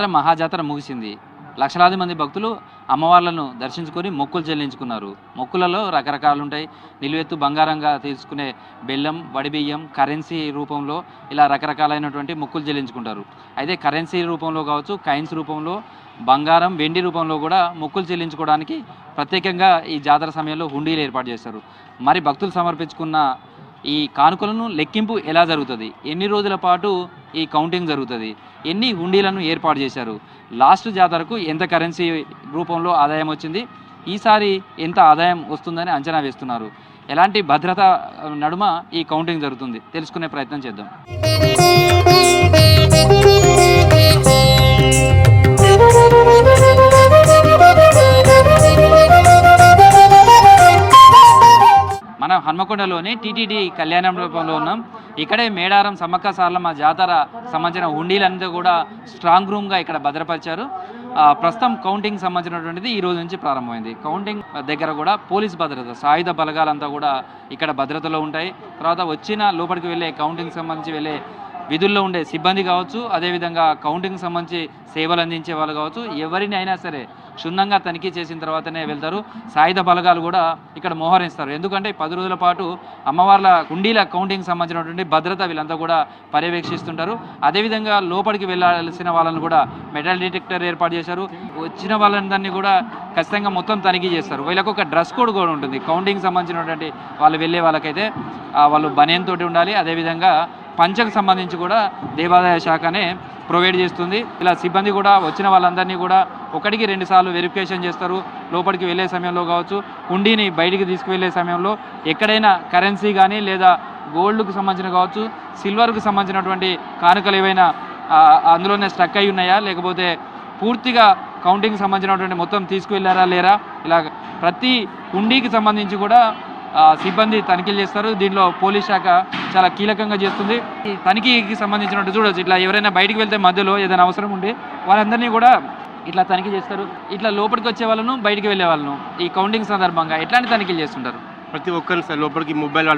బంగారం మహాజాతర ముగిసింది. లక్షలాది మంది భక్తులు అమ్మవార్లను దర్శించుకొని మొక్కులు చెల్లించుకున్నారు. మొక్కులలో రకరకాలు ఉంటాయి. నిలువెత్తు బంగారంగా తీసుకునే బెల్లం, వడిబియ్యం, కరెన్సీ రూపంలో ఇలా రకరకాలైనటువంటి మొక్కులు చెల్లించుకుంటారు. అయితే కరెన్సీ రూపంలో కావచ్చు, కాయిన్స్ రూపంలో, బంగారం, వెండి రూపంలో కూడా మొక్కులు చెల్లించుకోవడానికి ప్రత్యేకంగా ఈ జాతర సమయంలో హుండీలు ఏర్పాటు చేస్తారు. మరి భక్తులు సమర్పించుకున్న ఈ కానుకలను లెక్కింపు ఎలా జరుగుతుంది, ఎన్ని రోజుల పాటు ఈ కౌంటింగ్ జరుగుతుంది, ఎన్ని హుండీలను ఏర్పాటు చేశారు, లాస్ట్ జాతరకు ఎంత కరెన్సీ రూపంలో ఆదాయం వచ్చింది, ఈసారి ఎంత ఆదాయం వస్తుందని అంచనా వేస్తున్నారు, ఎలాంటి భద్రత నడుమ ఈ కౌంటింగ్ జరుగుతుంది తెలుసుకునే ప్రయత్నం చేద్దాం. మనం హన్మకొండలోని టీటీడీ కళ్యాణ మండపంలో ఉన్నాం. ఇక్కడే మేడారం సమ్మక్క సారలమ్మ జాతర సంబంధించిన హుండీలంతా కూడా స్ట్రాంగ్ రూమ్గా ఇక్కడ భద్రపరిచారు. ప్రస్తుతం కౌంటింగ్ సంబంధించినటువంటిది ఈ రోజు నుంచి ప్రారంభమైంది. కౌంటింగ్ దగ్గర కూడా పోలీస్ భద్రత, సాయుధ బలగాలంతా కూడా ఇక్కడ భద్రతలో ఉంటాయి. తర్వాత వచ్చిన లోపలికి వెళ్ళే కౌంటింగ్ సంబంధించి వెళ్ళే విధుల్లో ఉండే సిబ్బంది కావచ్చు, అదేవిధంగా కౌంటింగ్ సంబంధించి సేవలు అందించే వాళ్ళు కావచ్చు, ఎవరిని అయినా సరే క్షుణ్ణంగా తనిఖీ చేసిన తర్వాతనే వెళ్తారు. సాయుధ బలగాలు కూడా ఇక్కడ మోహరిస్తారు. ఎందుకంటే 10 రోజుల పాటు అమ్మవార్ల హుండీల కౌంటింగ్ సంబంధించినటువంటి భద్రత వీళ్ళంతా కూడా పర్యవేక్షిస్తుంటారు. అదేవిధంగా లోపలికి వెళ్ళాల్సిన వాళ్ళని కూడా మెటల్ డిటెక్టర్ ఏర్పాటు చేశారు. వచ్చిన వాళ్ళందరినీ కూడా ఖచ్చితంగా మొత్తం తనిఖీ చేస్తారు. వీళ్ళకు ఒక డ్రెస్ కోడ్ కూడా ఉంటుంది. కౌంటింగ్ సంబంధించినటువంటి వాళ్ళు వెళ్ళే వాళ్ళకైతే వాళ్ళు బనియన్ తోటి ఉండాలి. అదేవిధంగా పంచకు సంబంధించి కూడా దేవాదాయ శాఖనే ప్రొవైడ్ చేస్తుంది. ఇలా సిబ్బంది కూడా వచ్చిన వాళ్ళందరినీ కూడా 1కి 2 సార్లు వెరిఫికేషన్ చేస్తారు. లోపలికి వెళ్ళే సమయంలో కావచ్చు, హుండీని బయటికి తీసుకువెళ్ళే సమయంలో ఎక్కడైనా కరెన్సీ కానీ లేదా గోల్డ్కు సంబంధించిన కావచ్చు, సిల్వర్కు సంబంధించినటువంటి కానుకలు ఏవైనా అందులోనే స్ట్రక్ అయి ఉన్నాయా, లేకపోతే పూర్తిగా కౌంటింగ్కి సంబంధించినటువంటి మొత్తం తీసుకువెళ్ళారా లేరా, ఇలా ప్రతి హుండీకి సంబంధించి కూడా సిబ్బంది తనిఖీలు చేస్తారు. దీనిలో పోలీస్ శాఖ చాలా కీలకంగా చేస్తుంది. ఈ తనిఖీకి సంబంధించినట్టు చూడవచ్చు, ఇట్లా ఎవరైనా బయటికి వెళ్తే మధ్యలో ఏదైనా అవసరం ఉండి వాళ్ళందరినీ కూడా ఇట్లా తనిఖీ చేస్తారు. ఇట్లా లోపలికి వచ్చే వాళ్ళను, బయటికి వెళ్ళే వాళ్ళను ఈ కౌంటింగ్ సందర్భంగా ఎట్లాంటి తనిఖీలు చేస్తుంటారు? ప్రతి ఒక్కరిని సార్ లోపలికి మొబైల్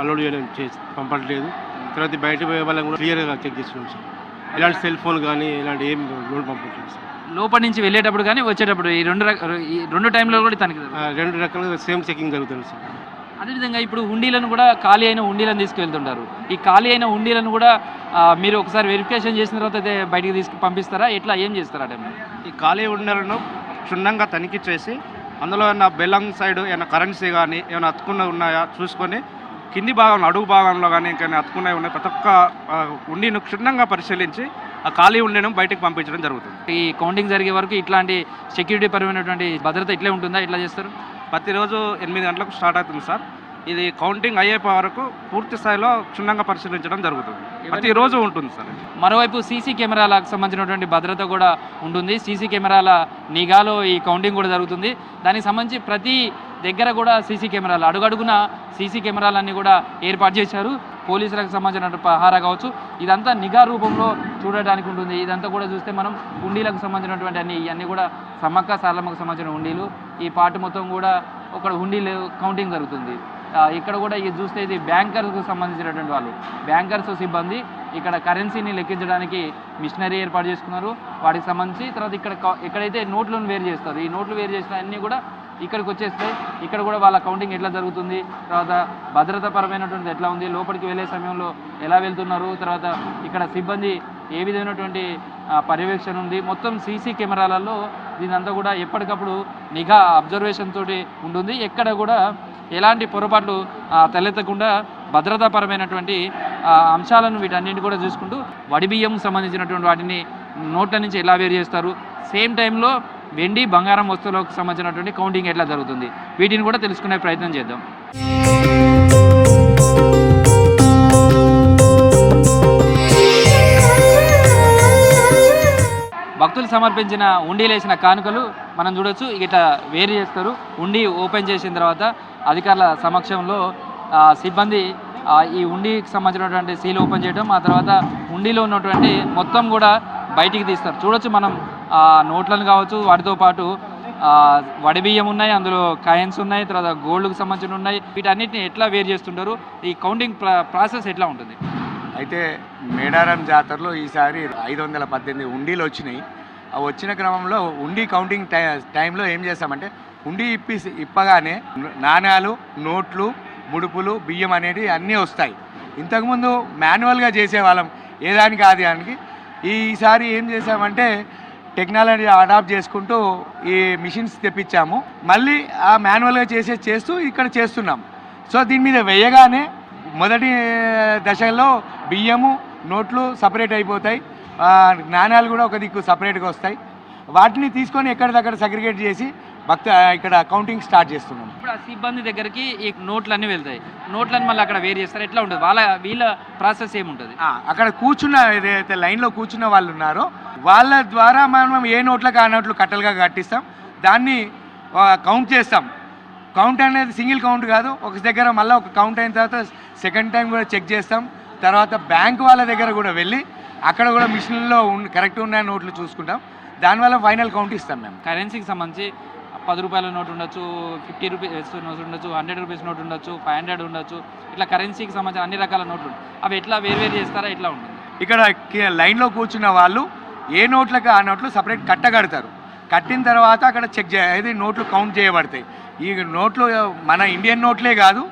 అలౌడ్ చేసి పంపట్లేదు. తర్వాత బయట పోయే వాళ్ళని కూడా క్లియర్గా చెక్ చేస్తున్నాం సార్. ఇలాంటి సెల్ ఫోన్ కానీ ఇలాంటి ఏం లోడ్ పంపట్లేదు సార్. లోపలి నుంచి వెళ్ళేటప్పుడు కానీ వచ్చేటప్పుడు ఈ రెండు టైంలో కూడా తనిఖీ 2 రకాలుగా సేమ్ చెకింగ్ జరుగుతుంది సార్. అదేవిధంగా ఇప్పుడు హుండీలను కూడా ఖాళీ అయిన హుండీలను తీసుకువెళ్తుంటారు. ఈ ఖాళీ అయిన హుండీలను కూడా మీరు ఒకసారి వెరిఫికేషన్ చేసిన తర్వాత అయితే బయటికి పంపిస్తారా, ఎట్లా ఏం చేస్తారా? టైంలో ఈ ఖాళీ హుండీలను క్షుణ్ణంగా తనిఖీ చేసి అందులో ఏమైనా బెల్లం సైడ్ ఏమైనా కరెన్సీ కానీ ఏమైనా అతుకున్నవి ఉన్నాయా చూసుకొని, కింది భాగంలో అడుగు భాగంలో కానీ ఇంకా అతుకున్నవి ఉన్నాయి, ప్రతి ఒక్క హుండీని క్షుణ్ణంగా పరిశీలించి ఆ ఖాళీ హుండీని బయటకు పంపించడం జరుగుతుంది. ఈ కౌంటింగ్ జరిగే వరకు ఇట్లాంటి సెక్యూరిటీ పరమైనటువంటి భద్రత ఇట్లే ఉంటుందా, ఇట్లా చేస్తారు? ప్రతిరోజు 8 గంటలకు స్టార్ట్ అవుతుంది సార్. ఇది కౌంటింగ్ అయ్యే వరకు పూర్తి స్థాయిలో క్షుణ్ణంగా పరిశీలించడం జరుగుతుంది. ప్రతిరోజు ఉంటుంది సార్. మరోవైపు సీసీ కెమెరాలకు సంబంధించినటువంటి భద్రత కూడా ఉంటుంది. సీసీ కెమెరాల నిఘాలో ఈ కౌంటింగ్ కూడా జరుగుతుంది. దానికి సంబంధించి ప్రతి దగ్గర కూడా సీసీ కెమెరాలు, అడుగడుగున సీసీ కెమెరాలన్నీ కూడా ఏర్పాటు చేశారు. పోలీసులకు సంబంధించిన పహారా కావచ్చు, ఇదంతా నిఘా రూపంలో చూడడానికి ఉంటుంది. ఇదంతా కూడా చూస్తే మనం హుండీలకు సంబంధించినటువంటి ఇవన్నీ కూడా సమ్మక్క సారలమ్మకు సంబంధించిన హుండీలు. ఈ పార్ట్ మొత్తం కూడా ఒక హుండీలు కౌంటింగ్ జరుగుతుంది. ఇక్కడ కూడా ఇది చూస్తే ఇది బ్యాంకర్స్కు సంబంధించినటువంటి వాళ్ళు, బ్యాంకర్స్ సిబ్బంది ఇక్కడ కరెన్సీని లెక్కించడానికి మిషనరీ ఏర్పాటు చేసుకున్నారు. వాటికి సంబంధించి తర్వాత ఎక్కడైతే నోట్లను వేరు చేస్తారు, ఈ నోట్లు వేరు చేసిన అన్నీ కూడా ఇక్కడికి వచ్చేస్తాయి. ఇక్కడ కూడా వాళ్ళ కౌంటింగ్ ఎట్లా జరుగుతుంది, తర్వాత భద్రతాపరమైనటువంటి ఎట్లా ఉంది, లోపలికి వెళ్ళే సమయంలో ఎలా వెళ్తున్నారు, తర్వాత ఇక్కడ సిబ్బంది ఏ విధమైనటువంటి పర్యవేక్షణ ఉంది, మొత్తం సీసీ కెమెరాలలో దీనంతా కూడా ఎప్పటికప్పుడు నిఘా అబ్జర్వేషన్ తోటి ఉంటుంది. ఎక్కడ కూడా ఎలాంటి పొరపాట్లు తలెత్తకుండా భద్రతాపరమైనటువంటి అంశాలను వీటన్నింటి కూడా చూసుకుంటూ వడిబియ్యం సంబంధించినటువంటి వాటిని నోట్ల నుంచి ఎలా వేరు చేస్తారు, సేమ్ టైంలో వెండి బంగారం వస్తువులకు సంబంధించినటువంటి కౌంటింగ్ ఎట్లా జరుగుతుంది, వీటిని కూడా తెలుసుకునే ప్రయత్నం చేద్దాం. భక్తులు సమర్పించిన హుండీలు వేసిన కానుకలు మనం చూడొచ్చు. ఇట్లా వేరు చేస్తారు. హుండీ ఓపెన్ చేసిన తర్వాత అధికారుల సమక్షంలో సిబ్బంది ఈ హుండీకి సంబంధించినటువంటి సీల్ ఓపెన్ చేయడం, ఆ తర్వాత హుండీలో ఉన్నటువంటి మొత్తం కూడా బయటికి తీస్తారు. చూడొచ్చు మనం నోట్లను కావచ్చు, వాటితో పాటు వడిబియ్యం ఉన్నాయి, అందులో కాయిన్స్ ఉన్నాయి, తర్వాత గోల్డ్కి సంబంధించిన ఉన్నాయి. వీటన్నిటిని ఎట్లా వేరు చేస్తుంటారు, ఈ కౌంటింగ్ ప్రాసెస్ ఎట్లా ఉంటుంది? అయితే మేడారం జాతరలో ఈసారి 518 హుండీలు వచ్చినాయి. ఆ వచ్చిన క్రమంలో హుండీ కౌంటింగ్ టైంలో ఏం చేస్తామంటే హుండీ ఇప్పగానే నాణ్యాలు, నోట్లు, ముడుపులు, బియ్యం అనేవి అన్నీ వస్తాయి. ఇంతకుముందు మాన్యువల్గా చేసేవాళ్ళం ఏదానికి ఆ దానికి. ఈసారి ఏం చేసామంటే టెక్నాలజీ అడాప్ట్ చేసుకుంటూ ఈ మిషన్స్ తెప్పించాము. మళ్ళీ ఆ మాన్యువల్గా చేస్తూ ఇక్కడ చేస్తున్నాం. సో దీని మీద వేయగానే మొదటి దశలో బియ్యము, నోట్లు సపరేట్ అయిపోతాయి, నాణ్యాలు కూడా ఒక దిక్కు సపరేట్గా వస్తాయి. వాటిని తీసుకొని ఎక్కడిదక్కడ సెగ్రిగేట్ చేసి ఇక్కడ కౌంటింగ్ స్టార్ట్ చేస్తున్నాం. ఇప్పుడు ఆ సిబ్బంది దగ్గరికి ఈ నోట్లన్నీ వెళ్తాయి. నోట్లన్నీ మళ్ళీ అక్కడ వేరు చేస్తారు. ఎట్లా ఉంటుంది వీళ్ళ ప్రాసెస్ ఏముంటుంది? అక్కడ కూర్చున్న ఏదైతే లైన్లో కూర్చున్న వాళ్ళు ఉన్నారో వాళ్ళ ద్వారా మనం ఏ నోట్లకు ఆ నోట్లు కట్టలుగా కట్టిస్తాం. దాన్ని కౌంట్ చేస్తాం. కౌంట్ అనేది సింగిల్ కౌంట్ కాదు, ఒక దగ్గర మళ్ళీ ఒక కౌంట్ అయిన తర్వాత సెకండ్ టైం కూడా చెక్ చేస్తాం. తర్వాత బ్యాంక్ వాళ్ళ దగ్గర కూడా వెళ్ళి అక్కడ కూడా మిషన్లో కరెక్ట్ ఉన్న నోట్లు చూసుకుంటాం. దానివల్ల ఫైనల్ కౌంట్ ఇస్తాం మేము. కరెన్సీకి సంబంధించి 10 రూపాయల నోట్ ఉండొచ్చు, 50 రూపీస్ నోట్ ఉండొచ్చు, 100 రూపీస్ నోట్ ఉండొచ్చు, 500 ఉండొచ్చు. ఇట్లా కరెన్సీకి సంబంధించిన అన్ని రకాల నోట్లు అవి ఎట్లా వేరు చేస్తారా, ఎట్లా ఉంటుంది? ఇక్కడ లైన్లో కూర్చున్న వాళ్ళు ఏ నోట్లకు ఆ నోట్లు సపరేట్ కట్టగడతారు. కట్టిన తర్వాత అక్కడ చెక్ చేయాలి, నోట్లు కౌంట్ చేయబడతాయి. ఈ నోట్లు మన ఇండియన్ నోట్లే కాదు,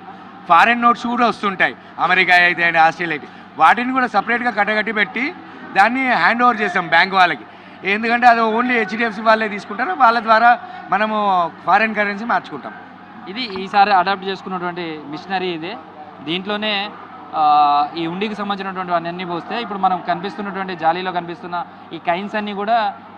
ఫారెన్ నోట్స్ కూడా వస్తుంటాయి. అమెరికా అయితే ఆస్ట్రేలియా అయితే వాటిని కూడా సపరేట్గా కట్టగట్టి పెట్టి దాన్ని హ్యాండ్ ఓవర్ చేస్తాం బ్యాంక్ వాళ్ళకి. ఎందుకంటే అది ఓన్లీ హెచ్డిఎఫ్సి వాళ్ళే తీసుకుంటారు. వాళ్ళ ద్వారా మనము ఫారెన్ కరెన్సీ మార్చుకుంటాం. ఇది ఈసారి అడాప్ట్ చేసుకున్నటువంటి మిషనరీ ఇదే. దీంట్లోనే ఈ ఉండికి సంబంధించినటువంటి అన్నీ పోస్తే ఇప్పుడు మనం కనిపిస్తున్నటువంటి జాలీలో కనిపిస్తున్న ఈ కైన్స్ అన్నీ కూడా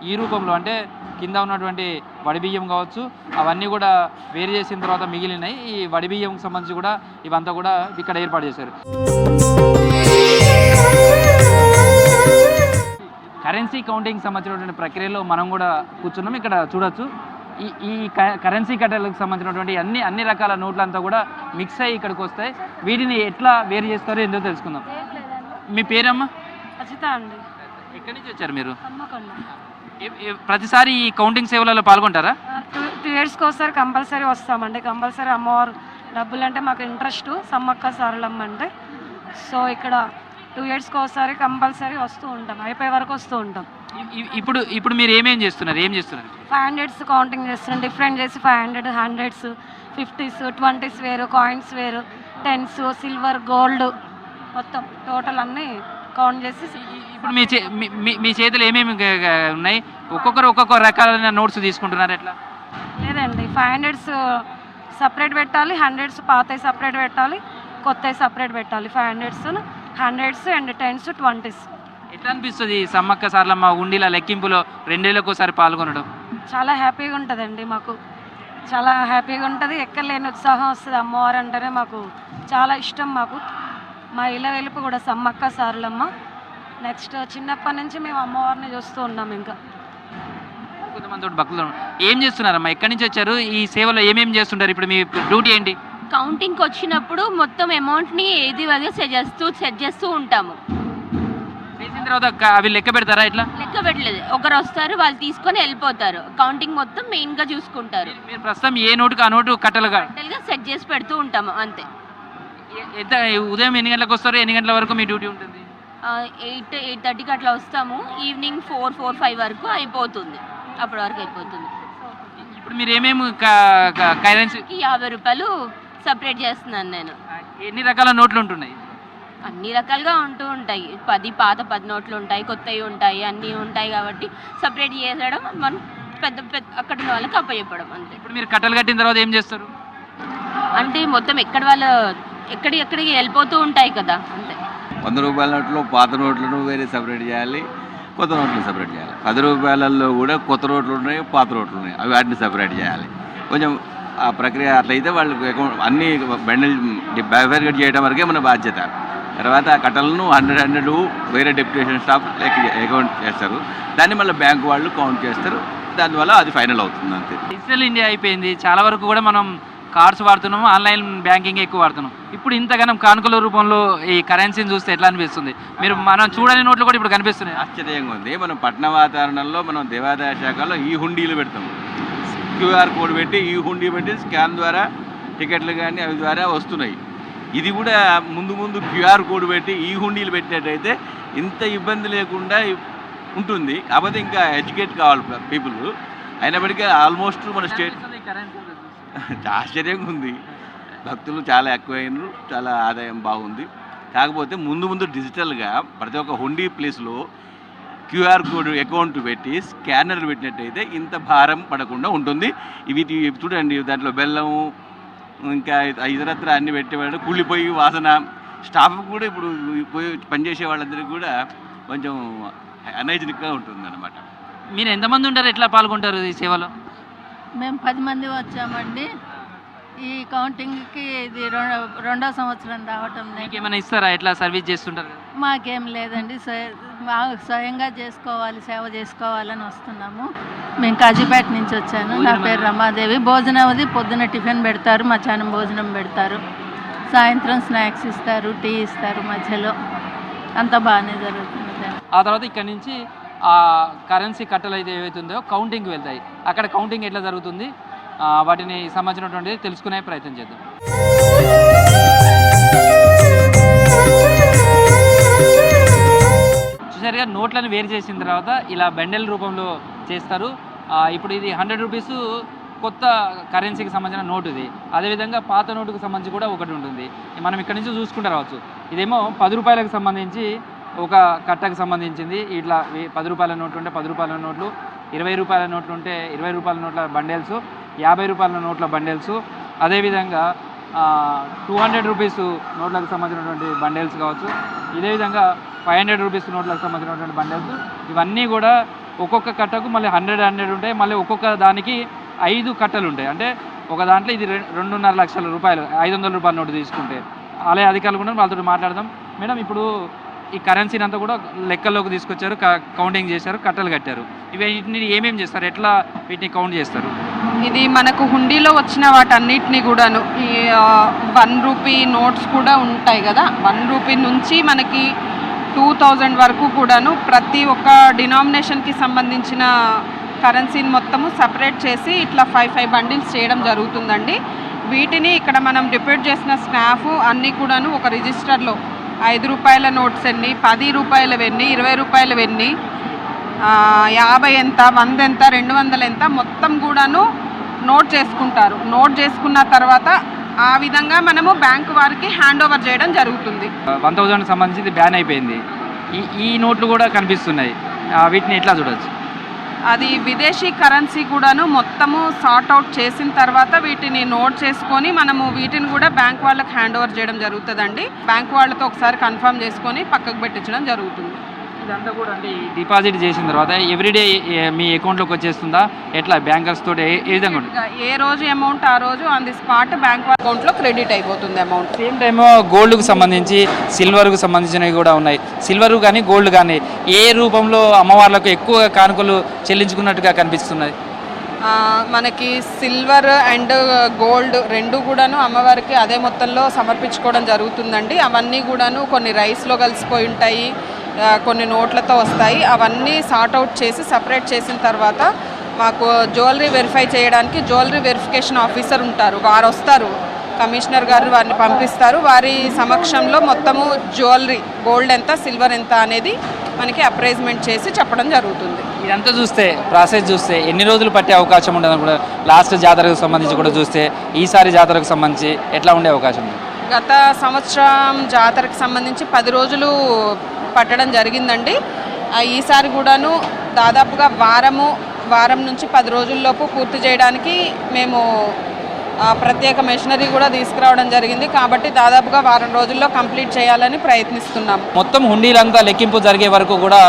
ఈ రూపంలో, అంటే కింద ఉన్నటువంటి వడిబియ్యం కావచ్చు అవన్నీ కూడా వేరు చేసిన తర్వాత మిగిలినాయి. ఈ వడిబియ్యంకి సంబంధించి కూడా ఇవంతా కూడా ఇక్కడ ఏర్పాటు చేశారు. కరెన్సీ కౌంటింగ్ సంబంధించినటువంటి ప్రక్రియలో మనం కూడా కూర్చున్నాం. ఇక్కడ చూడొచ్చు ఈ కరెన్సీ కట్టలకు సంబంధించినటువంటి అన్ని రకాల నోట్లంతా కూడా మిక్స్ అయ్యి ఇక్కడికి వస్తాయి. వీటిని ఎట్లా వేరు చేస్తారో ఏందో తెలుసుకుందాం. మీ పేరమ్మా? అజిత అండి. ఎక్కడి నుంచి వచ్చారు మీరు? హన్మకొండ. ప్రతిసారి ఈ కౌంటింగ్ సేవలలో పాల్గొంటారా? 2 ఇయర్స్కి ఒకసారి కంపల్సరీ వస్తామండి. కంపల్సరీ అమ్మవారు డబ్బులు అంటే మాకు ఇంట్రెస్ట్, సమ్మక్క సారలమ్మ అంటే. సో ఇక్కడ 2 ఇయర్స్కి ఒకసారి కంపల్సరీ వస్తూ ఉంటాం, అయిపోయే వరకు వస్తూ ఉంటాం. ఇప్పుడు మీరు ఏం చేస్తున్నారు? 500s కౌంటింగ్ చేస్తున్నాం. డిఫరెంట్ చేసి 500, 100s, 50s, 20s వేరు, కాయిన్స్ వేరు, 10s, సిల్వర్, గోల్డ్ మొత్తం టోటల్ అన్నీ కౌంట్ చేసి. ఇప్పుడు మీ చేతులు ఏమేమి ఉన్నాయి? ఒక్కొక్క రకాలైన నోట్స్ తీసుకుంటున్నారు ఎట్లా? లేదండి, 500s సపరేట్ పెట్టాలి, 100s పాతవి సపరేట్ పెట్టాలి, కొత్తవి సపరేట్ పెట్టాలి. 500s, 100s and 10s, 20s. ఎట్లా అనిపిస్తుంది సమ్మక్క సారలమ్మ ఉండిల లెక్కింపులో 2 ఏళ్ళకి ఒకసారి పాల్గొనడం? చాలా హ్యాపీగా ఉంటుందండి. మాకు చాలా హ్యాపీగా ఉంటుంది. ఎక్కలేని ఉత్సాహం వస్తుంది. అమ్మవారు అంటేనే మాకు చాలా ఇష్టం. మా ఇళ్ళ వెలుపు కూడా సమ్మక్క సారలమ్మ. నెక్స్ట్ చిన్నప్పటి నుంచి మేము అమ్మవారిని చూస్తూ ఉన్నాం. ఇంకా కొంతమంది భక్తులు ఏం చేస్తున్నారమ్మా? ఎక్కడి నుంచి వచ్చారు? ఈ సేవలో ఏమేమి చేస్తుంటారు? ఇప్పుడు మీ డ్యూటీ ఏంటి? కౌంటింగ్కి వచ్చినప్పుడు మొత్తం అమౌంట్ని ఏది వదిగా సెట్ చేస్తూ ఉంటాము. చేసిన తర్వాత అవి లెక్క పెడతారా? ఇట్లా లెక్క పెట్టలేదు, ఒకరు వస్తారు, వాళ్ళు తీసుకొని వెళ్ళిపోతారు. కౌంటింగ్ మొత్తం మెయిన్గా చూసుకుంటారు. మీరు ప్రస్తుతం ఏ నోటుకు ఆ నోటు కట్టలుగా సెట్ చేసి పెడుతూ ఉంటాము అంతే. ఉదయం ఎన్ని గంటలకు వస్తారు? ఎన్ని గంటల వరకు మీ డ్యూటీ ఉంటుంది? 8:30కి అట్లా వస్తాము. ఈవినింగ్ 4-5 వరకు అయిపోతుంది. అప్పటి వరకు అయిపోతుంది. ఇప్పుడు మీరు ఏమేమి కరెన్సీకి 50 రూపాయలు సపరేట్ చేస్తున్నాను నేను. ఎన్ని రకాల నోట్లు ఉంటున్నాయి? అన్ని రకాలుగా ఉంటూ ఉంటాయి. 10 పాత 10 నోట్లు ఉంటాయి, కొత్తవి ఉంటాయి, అన్నీ ఉంటాయి. కాబట్టి సపరేట్ చేసడం మనం పెద్ద అక్కడ ఉన్న వాళ్ళకి అప్పచెప్పడం అంతే. ఇప్పుడు మీరు కట్టలు కట్టిన తర్వాత ఏం చేస్తారు? అంటే మొత్తం ఎక్కడికి వెళ్ళిపోతూ ఉంటాయి కదా అంతే. 100 రూపాయల నోట్లు పాత నోట్లను వేరే సపరేట్ చేయాలి, కొత్త నోట్లు సపరేట్ చేయాలి. 10 రూపాయలలో కూడా కొత్త నోట్లు ఉన్నాయి, పాత నోట్లు ఉన్నాయి, అవి వాటిని సపరేట్ చేయాలి. కొంచెం ఆ ప్రక్రియ అట్లయితే వాళ్ళు అన్ని బండిల్ బైఫర్గేట్ చేయడం వరకే మన బాధ్యత. తర్వాత ఆ కట్టలను 100 వేరే డెప్యుటేషన్ స్టాఫ్ అకౌంట్ చేస్తారు. దాన్ని మళ్ళీ బ్యాంకు వాళ్ళు కౌంట్ చేస్తారు. దానివల్ల అది ఫైనల్ అవుతుంది అంతే. డిజిటల్ ఇండియా అయిపోయింది. చాలా వరకు కూడా మనం కార్డ్స్ వాడుతున్నాము, ఆన్లైన్ బ్యాంకింగ్ ఎక్కువ వాడుతున్నాం. ఇప్పుడు ఇంతగానం కానుకల రూపంలో ఈ కరెన్సీని చూస్తే ఎట్లా అనిపిస్తుంది? మనం చూడని నోట్లు కూడా ఇప్పుడు కనిపిస్తున్నాయి. ఆశ్చర్యంగా ఉంది. మనం పట్టణ వాతావరణంలో మనం దేవాదాయ శాఖలో ఈ హుండీలు పెడతాం. క్యూఆర్ కోడ్ పెట్టి ఈ హుండీ పెట్టి స్కాన్ ద్వారా టికెట్లు కానీ అవి ద్వారా వస్తున్నాయి. ఇది కూడా ముందు ముందు క్యూఆర్ కోడ్ పెట్టి ఈ హుండీలు పెట్టినట్టయితే ఇంత ఇబ్బంది లేకుండా ఉంటుంది. కాకపోతే ఇంకా ఎడ్యుకేట్ కావాలి పీపుల్. అయినప్పటికీ ఆల్మోస్ట్ మన స్టేట్ ఆశ్చర్యంగా ఉంది. భక్తులు చాలా ఎక్కువైనారు, చాలా ఆదాయం బాగుంది. కాకపోతే ముందు డిజిటల్గా ప్రతి ఒక్క హుండీ ప్లేస్లో క్యూఆర్ కోడ్ అకౌంట్ పెట్టి స్కానర్లు పెట్టినట్టయితే ఇంత భారం పడకుండా ఉంటుంది. ఇవి చూడండి, దాంట్లో బెల్లం ఇంకా ఇతరత్ర అన్ని పెట్టేవాళ్ళు కూలిపోయి వాసన. స్టాఫ్ కూడా ఇప్పుడు పోయి పనిచేసే వాళ్ళందరికీ కూడా కొంచెం అనైజనిక్గా ఉంటుంది అన్నమాట. మీరు ఎంతమంది ఉంటారు, ఎట్లా పాల్గొంటారు ఈ సేవలో? మేము 10 మంది వచ్చామండి. ఈ కౌంటింగ్కి ఇది రెండో సంవత్సరం రావటం. ఏమైనా ఇస్తారా, ఎట్లా సర్వీస్ చేస్తుంటారు? మాకేం లేదండి, స్వయంగా చేసుకోవాలి, సేవ చేసుకోవాలని వస్తున్నాము. మేము కాజీపేట నుంచి వచ్చాను. నా పేరు రమాదేవి. భోజనం అది పొద్దున టిఫిన్ పెడతారు, మధ్యాహ్నం భోజనం పెడతారు, సాయంత్రం స్నాక్స్ ఇస్తారు, టీ ఇస్తారు, మధ్యలో అంతా బాగానే జరుగుతుంది. ఆ తర్వాత ఇక్కడ నుంచి ఆ కరెన్సీ కట్టలు అయితే ఏవైతుందో కౌంటింగ్కి వెళ్తాయి. అక్కడ కౌంటింగ్ ఎట్లా జరుగుతుంది, వాటిని సంబంధించినటువంటిది తెలుసుకునే ప్రయత్నం చేద్దాం. చూసారుగా, నోట్లను వేరు చేసిన తర్వాత ఇలా బండెల్ రూపంలో చేస్తారు. ఇప్పుడు ఇది 100 రూపీస్ కొత్త కరెన్సీకి సంబంధించిన నోటు ఇది. అదేవిధంగా పాత నోటుకు సంబంధించి కూడా ఒకటి ఉంటుంది. మనం ఇక్కడ నుంచి చూసుకుంటూ రావచ్చు. ఇదేమో 10 రూపాయలకు సంబంధించి ఒక కట్టకు సంబంధించింది. ఇట్లా 10 రూపాయల నోట్లు ఉంటే 10 రూపాయల నోట్లు, 20 రూపాయల నోట్లు ఉంటే 20 రూపాయల నోట్ల బండెల్స్, 50 రూపాయల నోట్ల బండెల్స్, అదేవిధంగా 200 రూపీస్ నోట్లకు సంబంధించినటువంటి బండెల్స్ కావచ్చు. ఇదే విధంగా 500 రూపీస్ నోట్లకు సంబంధించినటువంటి బండెల్స్. ఇవన్నీ కూడా ఒక్కొక్క కట్టకు మళ్ళీ 100 ఉంటాయి. మళ్ళీ ఒక్కొక్క దానికి 5 కట్టలు ఉంటాయి. అంటే ఒక దాంట్లో ఇది 2.5 లక్షల రూపాయలు, 500 రూపాయల నోటు తీసుకుంటే. అలాగే అధికారులు కూడా వాళ్ళతో మాట్లాడదాం. మేడం, ఇప్పుడు ఈ కరెన్సీని అంతా కూడా లెక్కల్లోకి తీసుకొచ్చారు, కౌంటింగ్ చేశారు, కట్టలు కట్టారు. వీటిని ఏమేమి చేస్తారు, ఎట్లా వీటిని కౌంట్ చేస్తారు? ఇది మనకు హుండీలో వచ్చిన వాటన్నిటిని కూడాను ఈ 1 రూపీ నోట్స్ కూడా ఉంటాయి కదా, 1 రూపీ నుంచి మనకి 2000 వరకు కూడాను ప్రతి ఒక్క డినామినేషన్కి సంబంధించిన కరెన్సీని మొత్తము సపరేట్ చేసి ఇట్లా 5 బండిల్స్ చేయడం జరుగుతుందండి. వీటిని ఇక్కడ మనం డిపాజిట్ చేసిన స్టాఫ్ అన్నీ కూడాను ఒక రిజిస్టర్లో 5 రూపాయల నోట్స్ ఎన్ని, 10 రూపాయలవి ఎన్ని, 20 రూపాయలవి ఎన్ని, 50 ఎంత, 100 ఎంత, 200 ఎంత మొత్తం కూడాను నోట్ చేసుకుంటారు. నోట్ చేసుకున్న తర్వాత ఆ విధంగా మనము బ్యాంకు వారికి హ్యాండ్ ఓవర్ చేయడం జరుగుతుంది. 1000 సంబంధించి బ్యాన్ అయిపోయింది. ఈ నోట్లు కూడా కనిపిస్తున్నాయి. వీటిని ఎట్లా చూడవచ్చు? అది విదేశీ కరెన్సీ కూడాను మొత్తము సార్ట్ అవుట్ చేసిన తర్వాత వీటిని నోట్ చేసుకొని మనము వీటిని కూడా బ్యాంక్ వాళ్ళకి హ్యాండ్ ఓవర్ చేయడం జరుగుతుందండి. బ్యాంక్ వాళ్ళతో ఒకసారి కన్ఫర్మ్ చేసుకొని పక్కకు పెట్టించడం జరుగుతుంది. ఇదంతా కూడా అంటే డిపాజిట్ చేసిన తర్వాత ఎవ్రీడే మీ అకౌంట్లోకి వచ్చేస్తుందా, ఎట్లా బ్యాంకర్స్ తోటి ఏ విధంగా? ఏ రోజు అమౌంట్ ఆ రోజు ఆన్ ది స్పాట్ బ్యాంక్ అకౌంట్లో క్రెడిట్ అయిపోతుంది అమౌంట్. సేమ్ టైమ్ గోల్డ్కు సంబంధించి, సిల్వర్కు సంబంధించినవి కూడా ఉన్నాయి. సిల్వర్ కానీ గోల్డ్ కానీ ఏ రూపంలో అమ్మవార్లకు ఎక్కువ కానుకలు చెల్లించుకున్నట్టుగా కనిపిస్తున్నాయి? మనకి సిల్వర్ అండ్ గోల్డ్ రెండు కూడాను అమ్మవారికి అదే మొత్తంలో సమర్పించుకోవడం జరుగుతుందండి. అవన్నీ కూడాను కొన్ని రైస్లో కలిసిపోయి ఉంటాయి, కొన్ని నోట్లతో వస్తాయి. అవన్నీ సార్ట్ అవుట్ చేసి సపరేట్ చేసిన తర్వాత మాకు జ్యువెలరీ వెరిఫై చేయడానికి జ్యువెలరీ వెరిఫికేషన్ ఆఫీసర్ ఉంటారు, వారు వస్తారు. కమిషనర్ గారు వారిని పంపిస్తారు. వారి సమక్షంలో మొత్తము జ్యువెలరీ గోల్డ్ ఎంత, సిల్వర్ ఎంత అనేది మనకి అప్రైజ్మెంట్ చేసి చెప్పడం జరుగుతుంది. ఇదంతా చూస్తే ప్రాసెస్ చూస్తే ఎన్ని రోజులు పట్టే అవకాశం ఉండదు కూడా? లాస్ట్ జాతరకు సంబంధించి కూడా చూస్తే ఈసారి జాతరకు సంబంధించి ఎట్లా ఉండే అవకాశం ఉంది? గత సంవత్సరం జాతరకు సంబంధించి 10 రోజులు పట్టడం జరిగిందండి. ఈసారి కూడాను దాదాపుగా వారం నుంచి 10 రోజుల్లోపు పూర్తి చేయడానికి మేము ప్రత్యేక మెషినరీ కూడా తీసుకురావడం జరిగింది. కాబట్టి దాదాపుగా వారం రోజుల్లో కంప్లీట్ చేయాలని ప్రయత్నిస్తున్నాం. మొత్తం హుండీలంతా లెక్కింపు జరిగే వరకు కూడా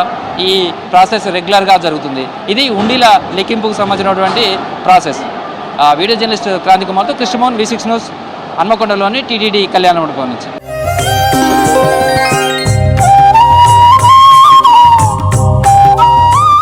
ఈ ప్రాసెస్ రెగ్యులర్గా జరుగుతుంది. ఇది హుండీల లెక్కింపుకు సంబంధించినటువంటి ప్రాసెస్. వీడియో జర్నలిస్ట్ క్రాంతి కుమార్తో కృష్ణమోహన్, V6 న్యూస్, హన్మకొండలోని టీటీడీ కళ్యాణ మండపం నుంచి.